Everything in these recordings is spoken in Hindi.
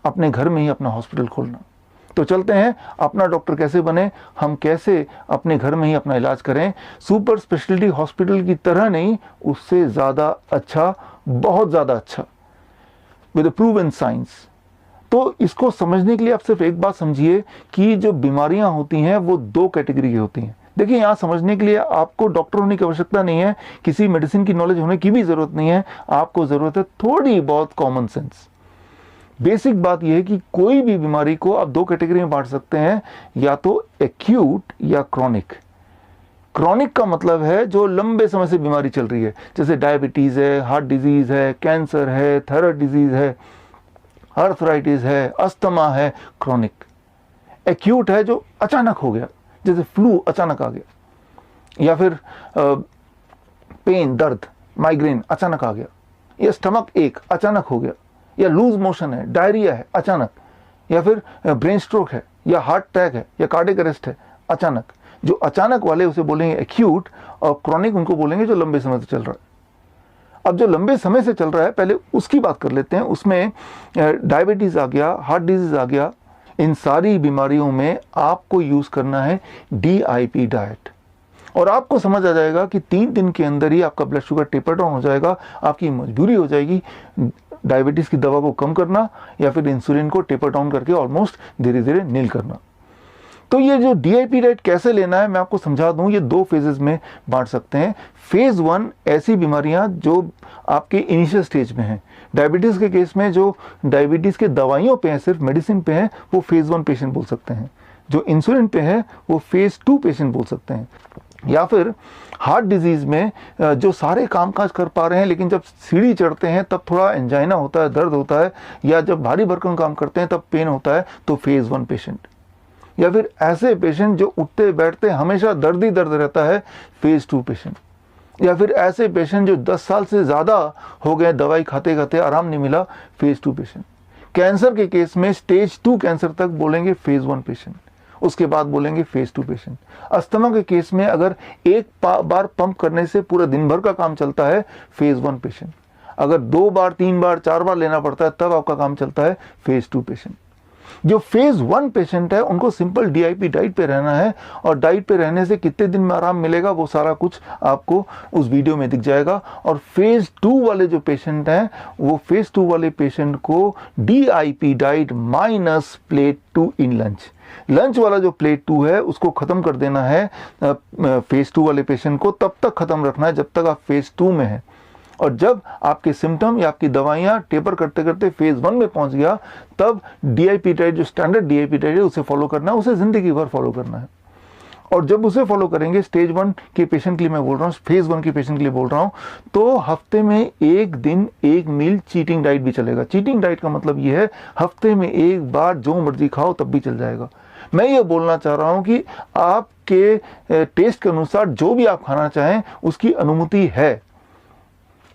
अपने घर में ही अपना हॉस्पिटल खोलना। तो चलते हैं, अपना डॉक्टर कैसे बने, हम कैसे अपने घर में ही अपना इलाज करें, सुपर स्पेशलिटी हॉस्पिटल की तरह नहीं, उससे ज़्यादा अच्छा, बहुत ज़्यादा अच्छा, विद प्रूवन साइंस। तो इसको समझने के लिए आप सिर्फ एक बात समझिए कि जो बीमारियां होती हैं वो दो कैटेगरी की होती हैं। देखिए, यहाँ समझने के लिए आपको डॉक्टर होने की आवश्यकता नहीं है, किसी मेडिसिन की नॉलेज होने की भी ज़रूरत नहीं है, आपको ज़रूरत है थोड़ी बहुत कॉमन सेंस। बेसिक बात यह है कि कोई भी बीमारी को आप दो कैटेगरी में बांट सकते हैं, या तो एक्यूट या क्रॉनिक। क्रॉनिक का मतलब है जो लंबे समय से बीमारी चल रही है, जैसे डायबिटीज है, हार्ट डिजीज है, कैंसर है, थायराइड डिजीज है, आर्थराइटिस है, अस्थमा है, क्रॉनिक। एक्यूट है जो अचानक हो गया, जैसे फ्लू अचानक आ गया, या फिर पेन, दर्द, माइग्रेन अचानक आ गया, या स्टमक एक अचानक हो गया, या लूज मोशन है, डायरिया है अचानक, या फिर ब्रेन स्ट्रोक है, या हार्ट अटैक है, या कार्डियक अरेस्ट है अचानक। जो अचानक वाले उसे बोलेंगे एक्यूट, और क्रॉनिक उनको बोलेंगे जो लंबे समय से चल रहा है। अब जो लंबे समय से चल रहा है, पहले उसकी बात कर लेते हैं। उसमें डायबिटीज आ गया, हार्ट डिजीज आ गया, इन सारी बीमारियों में आपको यूज करना है DIP डाइट। और आपको समझ आ जाएगा कि 3 दिन के अंदर ही आपका ब्लड शुगर टेपर डाउन हो जाएगा। आपकी मजबूरी हो जाएगी डायबिटीज की दवा को कम करना, या फिर इंसुलिन को टेपर डाउन करके ऑलमोस्ट धीरे धीरे नील करना। तो ये जो DIP डाइट कैसे लेना है मैं आपको समझा दूं। ये 2 फेजेस में बांट सकते हैं। फेज 1 ऐसी बीमारियां जो आपके इनिशियल स्टेज में हैं। डायबिटीज के केस में जो डायबिटीज के दवाइयों पे हैं, सिर्फ मेडिसिन पे हैं, वो फेज 1 पेशेंट बोल सकते हैं। जो इंसुलिन पे है वो फेज 2 पेशेंट बोल सकते हैं। या फिर हार्ट डिजीज में जो सारे कामकाज कर पा रहे हैं, लेकिन जब सीढ़ी चढ़ते हैं तब थोड़ा एंजाइना होता है, दर्द होता है, या जब भारी भरकम काम करते हैं तब पेन होता है, तो फेज 1 पेशेंट। या फिर ऐसे पेशेंट जो उठते बैठते हमेशा दर्द ही दर्द रहता है, फेज 2 पेशेंट। या फिर ऐसे पेशेंट जो 10 साल से ज़्यादा हो गए दवाई खाते खाते आराम नहीं मिला, फेज 2 पेशेंट। कैंसर के केस में स्टेज 2 कैंसर तक बोलेंगे फेज 1 पेशेंट, उसके बाद बोलेंगे फेज 2 पेशेंट। अस्थमा के केस में अगर एक बार पंप करने से पूरा दिन भर का काम चलता है, फेज 1 पेशेंट। अगर 2 बार 3 बार 4 बार लेना पड़ता है तब आपका काम चलता है, फेज 2 पेशेंट। जो फेज 1 पेशेंट है उनको सिंपल DIP डाइट पे रहना है, और डाइट पे रहने से कितने दिन में आराम मिलेगा वो सारा कुछ आपको उस वीडियो में दिख जाएगा। और फेज 2 वाले जो पेशेंट हैं, वो फेज 2 वाले पेशेंट को DIP डाइट माइनस प्लेट 2 इन लंच। लंच वाला जो प्लेट 2 है उसको खत्म कर देना है फेज 2 वाले पेशेंट को, तब तक खत्म रखना है जब तक आप फेज 2 में हैं। और जब आपके सिम्टम या आपकी दवाइयाँ टेपर करते करते फेज 1 में पहुंच गया, तब DIP डाइट, जो स्टैंडर्ड DIP डाइट है, उसे फॉलो करना है, उसे जिंदगी भर फॉलो करना है। और जब उसे फॉलो करेंगे, स्टेज 1 के पेशेंट के लिए मैं बोल रहा हूँ, फेज 1 के पेशेंट के लिए बोल रहा हूँ, तो हफ्ते में 1 दिन 1 मील चीटिंग डाइट भी चलेगा। चीटिंग डाइट का मतलब ये है हफ्ते में 1 बार जो मर्जी खाओ तब भी चल जाएगा। मैं ये बोलना चाह रहा हूँ कि आपके टेस्ट के अनुसार जो भी आप खाना चाहें उसकी अनुमति है,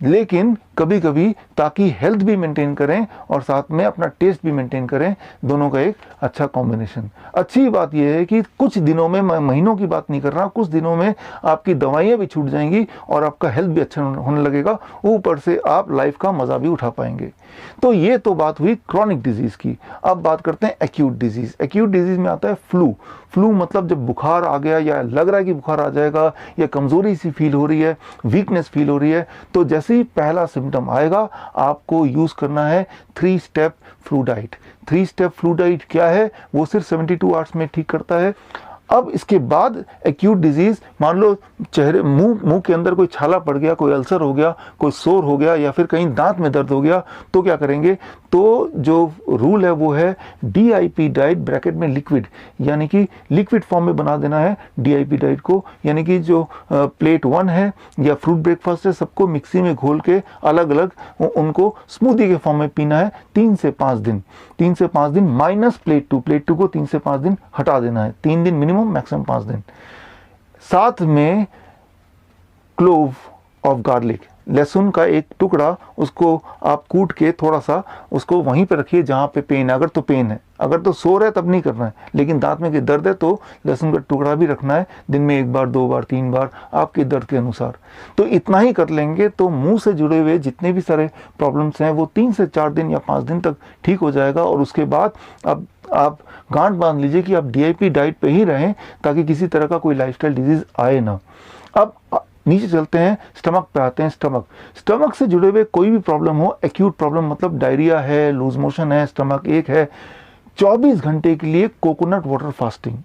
लेकिन कभी कभी ताकि हेल्थ भी मेंटेन करें और साथ में अपना टेस्ट भी मेंटेन करें, दोनों का एक अच्छा कॉम्बिनेशन। अच्छी बात यह है कि कुछ दिनों में, मैं महीनों की बात नहीं कर रहा, कुछ दिनों में आपकी दवाइयाँ भी छूट जाएंगी और आपका हेल्थ भी अच्छा होने लगेगा, ऊपर से आप लाइफ का मज़ा भी उठा पाएंगे। तो ये तो बात हुई क्रॉनिक डिजीज़ की। अब बात करते हैं एक्यूट डिजीज़। एक्यूट डिजीज़ में आता है फ्लू। फ्लू मतलब जब बुखार आ गया, या लग रहा है कि बुखार आ जाएगा, या कमज़ोरी सी फील हो रही है, वीकनेस फील हो रही है, तो जैसे ही पहला सिम्टम आएगा आपको यूज़ करना है 3 step flu diet. 3 step flu diet क्या है? वो सिर्फ 72 आवर्स में ठीक करता है। अब इसके बाद एक्यूट डिजीज़, मान लो चेहरे मुंह के अंदर कोई छाला पड़ गया, कोई अल्सर हो गया, कोई सोर हो गया, या फिर कहीं दांत में दर्द हो गया, तो क्या करेंगे? तो जो रूल है वो है DIP डाइट ब्रैकेट में लिक्विड, यानी कि लिक्विड फॉर्म में बना देना है DIP डाइट को। यानी कि जो प्लेट 1 है या फ्रूट ब्रेकफास्ट है, सबको मिक्सी में घोल के अलग अलग उनको स्मूदी के फॉर्म में पीना है 3 से 5 दिन। 3 से 5 दिन माइनस प्लेट 2। प्लेट 2 को 3 से 5 दिन हटा देना है, 3 दिन मिनिमम, मैक्सिमम 5 दिन। साथ में क्लोव ऑफ गार्लिक, लहसुन का एक टुकड़ा उसको आप कूट के थोड़ा सा उसको वहीं पे रखिए जहाँ पे पेन है, अगर तो पेन है, अगर तो सो रहा है तब नहीं करना है, लेकिन दांत में दर्द है तो लहसुन का टुकड़ा भी रखना है, दिन में 1 बार 2 बार 3 बार आपके दर्द के अनुसार। तो इतना ही कर लेंगे तो मुंह से जुड़े हुए जितने भी सारे प्रॉब्लम्स हैं वो 3 से 4 दिन या 5 दिन तक ठीक हो जाएगा। और उसके बाद अब आप गांठ बांध लीजिए कि आप DIP डाइट पे ही रहें ताकि किसी तरह का कोई लाइफस्टाइल डिजीज आए ना। अब नीचे चलते हैं, स्टमक पे आते हैं। स्टमक से जुड़े हुए कोई भी प्रॉब्लम हो, एक्यूट प्रॉब्लम मतलब डायरिया है, लूज मोशन है, स्टमक एक है, 24 घंटे के लिए कोकोनट वाटर फास्टिंग,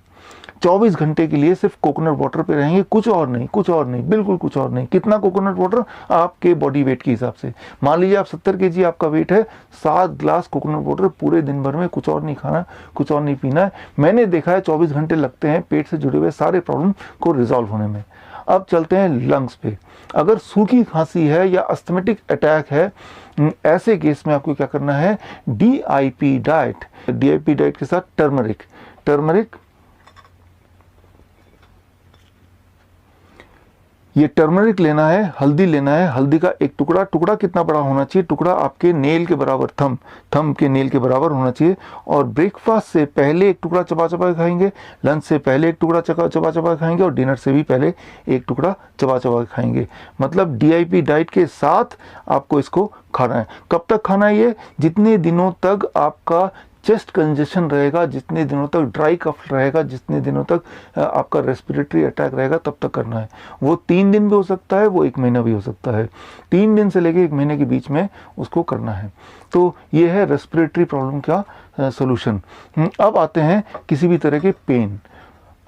24 घंटे के लिए सिर्फ कोकोनट वाटर पे रहेंगे, कुछ और नहीं, बिल्कुल कुछ और नहीं। कितना कोकोनट वाटर? आपके बॉडी वेट के हिसाब से। मान लीजिए आप 70 kg आपका वेट है, 7 ग्लास कोकोनट वाटर पूरे दिन भर में, कुछ और नहीं खाना, कुछ और नहीं पीना है। मैंने देखा है 24 घंटे लगते हैं पेट से जुड़े हुए सारे प्रॉब्लम को रिजॉल्व होने में। अब चलते हैं लंग्स पे। अगर सूखी खांसी है या अस्थमेटिक अटैक है, ऐसे केस में आपको क्या करना है, DIP डाइट के साथ टर्मरिक, ये टर्मरिक लेना है, हल्दी लेना है, हल्दी का एक टुकड़ा कितना बड़ा होना चाहिए, टुकड़ा आपके नेल के बराबर, थंब के नेल के बराबर होना चाहिए। और ब्रेकफास्ट से पहले एक टुकड़ा चबा चबा खाएंगे, लंच से पहले एक टुकड़ा चबा चबा खाएंगे, और डिनर से भी पहले एक टुकड़ा चबा चबा खाएंगे। मतलब DIP डाइट के साथ आपको इसको खाना है। कब तक खाना है ये? जितने दिनों तक आपका चेस्ट कंजेशन रहेगा, जितने दिनों तक ड्राई कफ रहेगा, जितने दिनों तक आपका रेस्पिरेटरी अटैक रहेगा, तब तक करना है। वो 3 दिन भी हो सकता है, वो 1 महीना भी हो सकता है। 3 दिन से लेकर 1 महीने के बीच में उसको करना है। तो ये है रेस्पिरेटरी प्रॉब्लम का सोल्यूशन। अब आते हैं किसी भी तरह के पेन।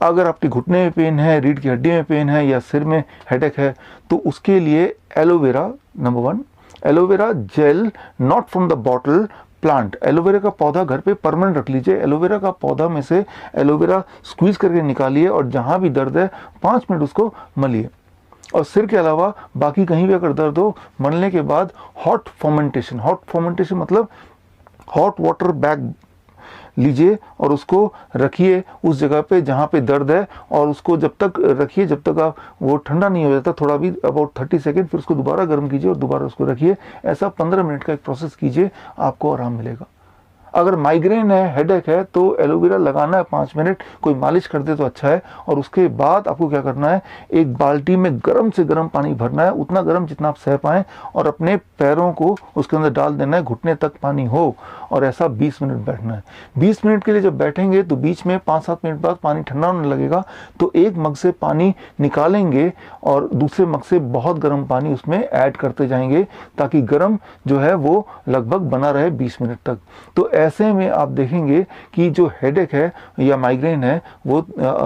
अगर आपके घुटने में पेन है, रीढ़ की हड्डी में पेन है, या सिर में हेडेक है, तो उसके लिए aloe vera, number 1, aloe vera gel, not from the bottle, plant. Aloe vera का पौधा घर पे परमानेंट रख लीजिए। एलोवेरा का पौधा में से एलोवेरा स्क्वीज करके निकालिए, और जहां भी दर्द है 5 मिनट उसको मलिए। और सिर के अलावा बाकी कहीं भी अगर दर्द हो, मलने के बाद हॉट फर्मेंटेशन मतलब हॉट वाटर बैग लीजिए और उसको रखिए उस जगह पे जहाँ पे दर्द है, और उसको जब तक रखिए जब तक आप वो ठंडा नहीं हो जाता, थोड़ा भी अबाउट 30 सेकेंड, फिर उसको दोबारा गर्म कीजिए और दोबारा उसको रखिए। ऐसा 15 मिनट का एक प्रोसेस कीजिए, आपको आराम मिलेगा। अगर माइग्रेन है, हेडेक है, तो एलोवेरा लगाना है 5 मिनट, कोई मालिश कर दे तो अच्छा है। और उसके बाद आपको क्या करना है, एक बाल्टी में गर्म से गर्म पानी भरना है, उतना गर्म जितना आप सह पाएँ, और अपने पैरों को उसके अंदर डाल देना है, घुटने तक पानी हो, और ऐसा 20 मिनट बैठना है। 20 मिनट के लिए जब बैठेंगे तो बीच में 5-7 मिनट बाद पानी ठंडा होने लगेगा, तो एक मग से पानी निकालेंगे और दूसरे मग से बहुत गर्म पानी उसमें ऐड करते जाएंगे, ताकि गर्म जो है वो लगभग बना रहे 20 मिनट तक। तो ऐसे में आप देखेंगे कि जो हेडेक है या माइग्रेन है वो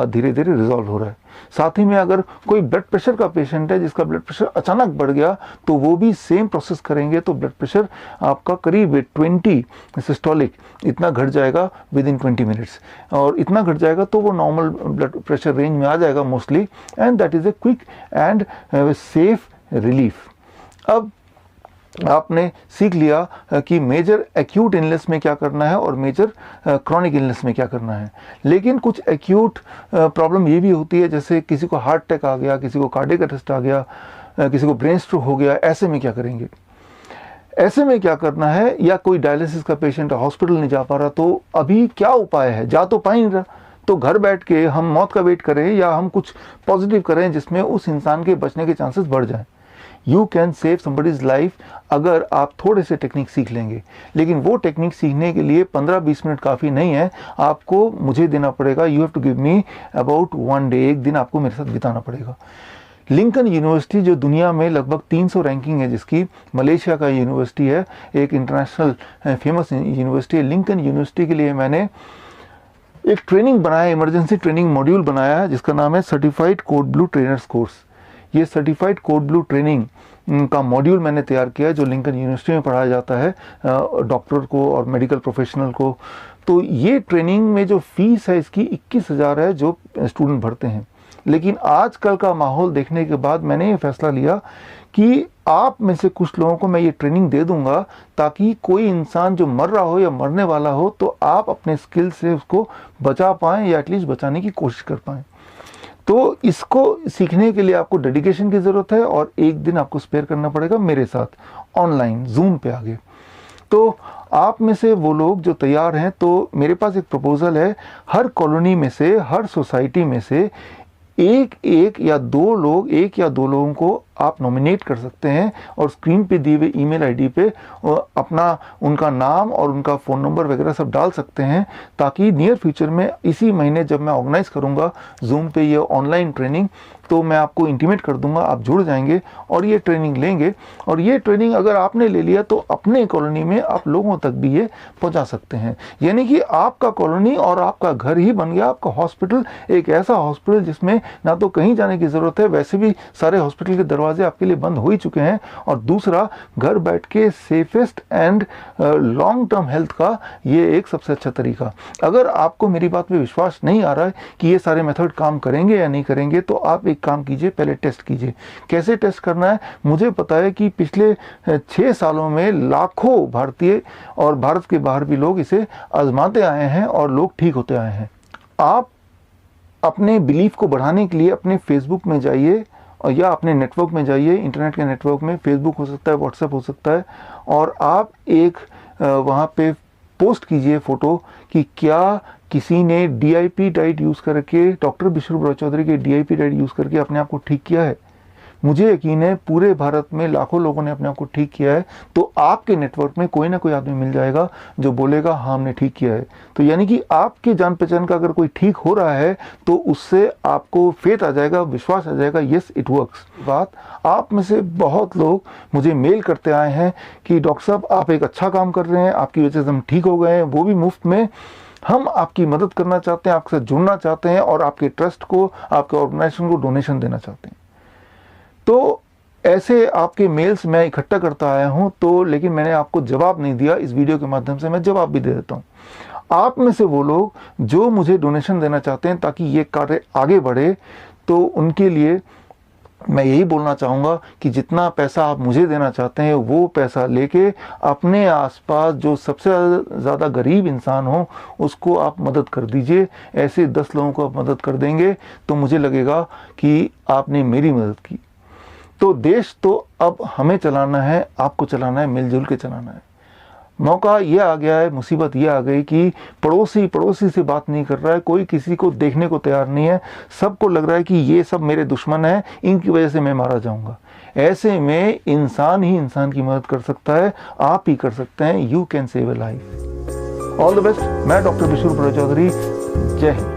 धीरे धीरे रिजॉल्व हो रहा है। साथ ही में अगर कोई ब्लड प्रेशर का पेशेंट है जिसका ब्लड प्रेशर अचानक बढ़ गया, तो वो भी सेम प्रोसेस करेंगे, तो ब्लड प्रेशर आपका करीब 20 सिस्टोलिक इतना घट जाएगा विद इन 20 मिनट्स, और इतना घट जाएगा तो वो नॉर्मल ब्लड प्रेशर रेंज में आ जाएगा mostly, and that is a quick and safe relief. अब आपने सीख लिया कि मेजर एक्यूट इलनेस में क्या करना है और मेजर क्रॉनिक इलनेस में क्या करना है। लेकिन कुछ एक्यूट प्रॉब्लम ये भी होती है, जैसे किसी को हार्ट अटैक आ गया, किसी को कार्डियक अरेस्ट आ गया, किसी को ब्रेन स्ट्रोक हो गया। ऐसे में क्या करेंगे, ऐसे में क्या करना है, या कोई डायलिसिस का पेशेंट हॉस्पिटल नहीं जा पा रहा, तो अभी क्या उपाय है, जा तो पा ही नहीं रहा, तो घर बैठ के हम मौत का वेट करें या हम कुछ पॉजिटिव करें जिसमें उस इंसान के बचने के चांसेस बढ़ जाएं। You can save somebody's life अगर आप थोड़े से टेक्निक सीख लेंगे। लेकिन वो टेक्निक सीखने के लिए 15-20 मिनट काफ़ी नहीं है, आपको मुझे देना पड़ेगा, you have to give me about 1 day, एक दिन आपको मेरे साथ बिताना पड़ेगा। लिंकन यूनिवर्सिटी जो दुनिया में लगभग 300 रैंकिंग है जिसकी, मलेशिया का यूनिवर्सिटी है, एक इंटरनेशनल फेमस यूनिवर्सिटी है। लिंकन यूनिवर्सिटी के लिए मैंने एक ट्रेनिंग बनाया, इमरजेंसी ट्रेनिंग मॉड्यूल बनाया है जिसका नाम है certified code blue trainers course. ये सर्टिफाइड कोड ब्लू ट्रेनिंग का मॉड्यूल मैंने तैयार किया है जो लिंकन यूनिवर्सिटी में पढ़ाया जाता है डॉक्टर को और मेडिकल प्रोफेशनल को। तो ये ट्रेनिंग में जो फीस है इसकी 21,000 है जो स्टूडेंट भरते हैं। लेकिन आजकल का माहौल देखने के बाद मैंने ये फैसला लिया कि आप में से कुछ लोगों को मैं ये ट्रेनिंग दे दूंगा, ताकि कोई इंसान जो मर रहा हो या मरने वाला हो तो आप अपने स्किल से उसको बचा पाएँ या एटलीस्ट बचाने की कोशिश कर पाएँ। तो इसको सीखने के लिए आपको डेडिकेशन की ज़रूरत है और एक दिन आपको स्पेयर करना पड़ेगा मेरे साथ ऑनलाइन जूम पे आगे। तो आप में से वो लोग जो तैयार हैं, तो मेरे पास एक प्रपोज़ल है, हर कॉलोनी में से, हर सोसाइटी में से एक या दो लोगों को आप नॉमिनेट कर सकते हैं और स्क्रीन पे दिए हुए ईमेल आईडी पे अपना उनका नाम और उनका फ़ोन नंबर वगैरह सब डाल सकते हैं, ताकि नियर फ्यूचर में इसी महीने जब मैं ऑर्गेनाइज़ करूंगा जूम पे ये ऑनलाइन ट्रेनिंग, तो मैं आपको इंटीमेट कर दूंगा, आप जुड़ जाएंगे और ये ट्रेनिंग लेंगे। और ये ट्रेनिंग अगर आपने ले लिया तो अपने कॉलोनी में आप लोगों तक भी ये पहुंचा सकते हैं। यानी कि आपका कॉलोनी और आपका घर ही बन गया आपका हॉस्पिटल, एक ऐसा हॉस्पिटल जिसमें ना तो कहीं जाने की ज़रूरत है, वैसे भी सारे हॉस्पिटल के दरवाजे आपके लिए बंद हो ही चुके हैं, और दूसरा घर बैठ के safest and long term health का ये एक सबसे अच्छा तरीका। अगर आपको मेरी बात पे विश्वास नहीं आ रहा है कि ये सारे मेथड काम करेंगे या नहीं करेंगे, तो आप एक काम कीजिए, पहले टेस्ट कीजिए। कैसे टेस्ट करना है? मुझे पता है कि पिछले 6 सालों में लाखों भारतीय और भारत के बाहर भी लोग इसे आजमाते आए हैं और लोग ठीक होते आए हैं। आप अपने बिलीफ को बढ़ाने के लिए अपने फेसबुक में जाइए और या अपने नेटवर्क में जाइए, इंटरनेट के नेटवर्क में, फेसबुक हो सकता है, व्हाट्सएप हो सकता है, और आप एक वहाँ पे पोस्ट कीजिए फ़ोटो कि क्या किसी ने DIP डाइट यूज़ करके, डॉक्टर विश्व चौधरी के DIP डाइट यूज़ करके अपने आप को ठीक किया है। मुझे यकीन है पूरे भारत में लाखों लोगों ने अपने आप को ठीक किया है, तो आपके नेटवर्क में कोई ना कोई आदमी मिल जाएगा जो बोलेगा हाँ हमने ठीक किया है। तो यानी कि आपके जान पहचान का अगर कोई ठीक हो रहा है तो उससे आपको फेथ आ जाएगा, विश्वास आ जाएगा, यस इट वर्क्स। बात आप में से बहुत लोग मुझे मेल करते आए हैं कि डॉक्टर साहब आप एक अच्छा काम कर रहे हैं, आपकी वजह से हम ठीक हो गए हैं, वो भी मुफ्त में। हम आपकी मदद करना चाहते हैं, आपके साथ जुड़ना चाहते हैं और आपके ट्रस्ट को, आपके ऑर्गेनाइजेशन को डोनेशन देना चाहते हैं। तो ऐसे आपके मेल्स मैं इकट्ठा करता आया हूं, तो लेकिन मैंने आपको जवाब नहीं दिया। इस वीडियो के माध्यम से मैं जवाब भी दे देता हूं। आप में से वो लोग जो मुझे डोनेशन देना चाहते हैं ताकि ये कार्य आगे बढ़े, तो उनके लिए मैं यही बोलना चाहूँगा कि जितना पैसा आप मुझे देना चाहते हैं वो पैसा लेके अपने आसपास जो सबसे ज़्यादा गरीब इंसान हो उसको आप मदद कर दीजिए। ऐसे 10 लोगों को आप मदद कर देंगे तो मुझे लगेगा कि आपने मेरी मदद की। तो देश तो अब हमें चलाना है, आपको चलाना है, मिलजुल के चलाना है। मौका ये आ गया है, मुसीबत ये आ गई कि पड़ोसी से बात नहीं कर रहा है, कोई किसी को देखने को तैयार नहीं है। सबको लग रहा है कि ये सब मेरे दुश्मन हैं, इनकी वजह से मैं मारा जाऊंगा। ऐसे में इंसान ही इंसान की मदद कर सकता है, आप ही कर सकते हैं। You can save A life. All the best. मैं डॉक्टर विश्व चौधरी। जय हिंद।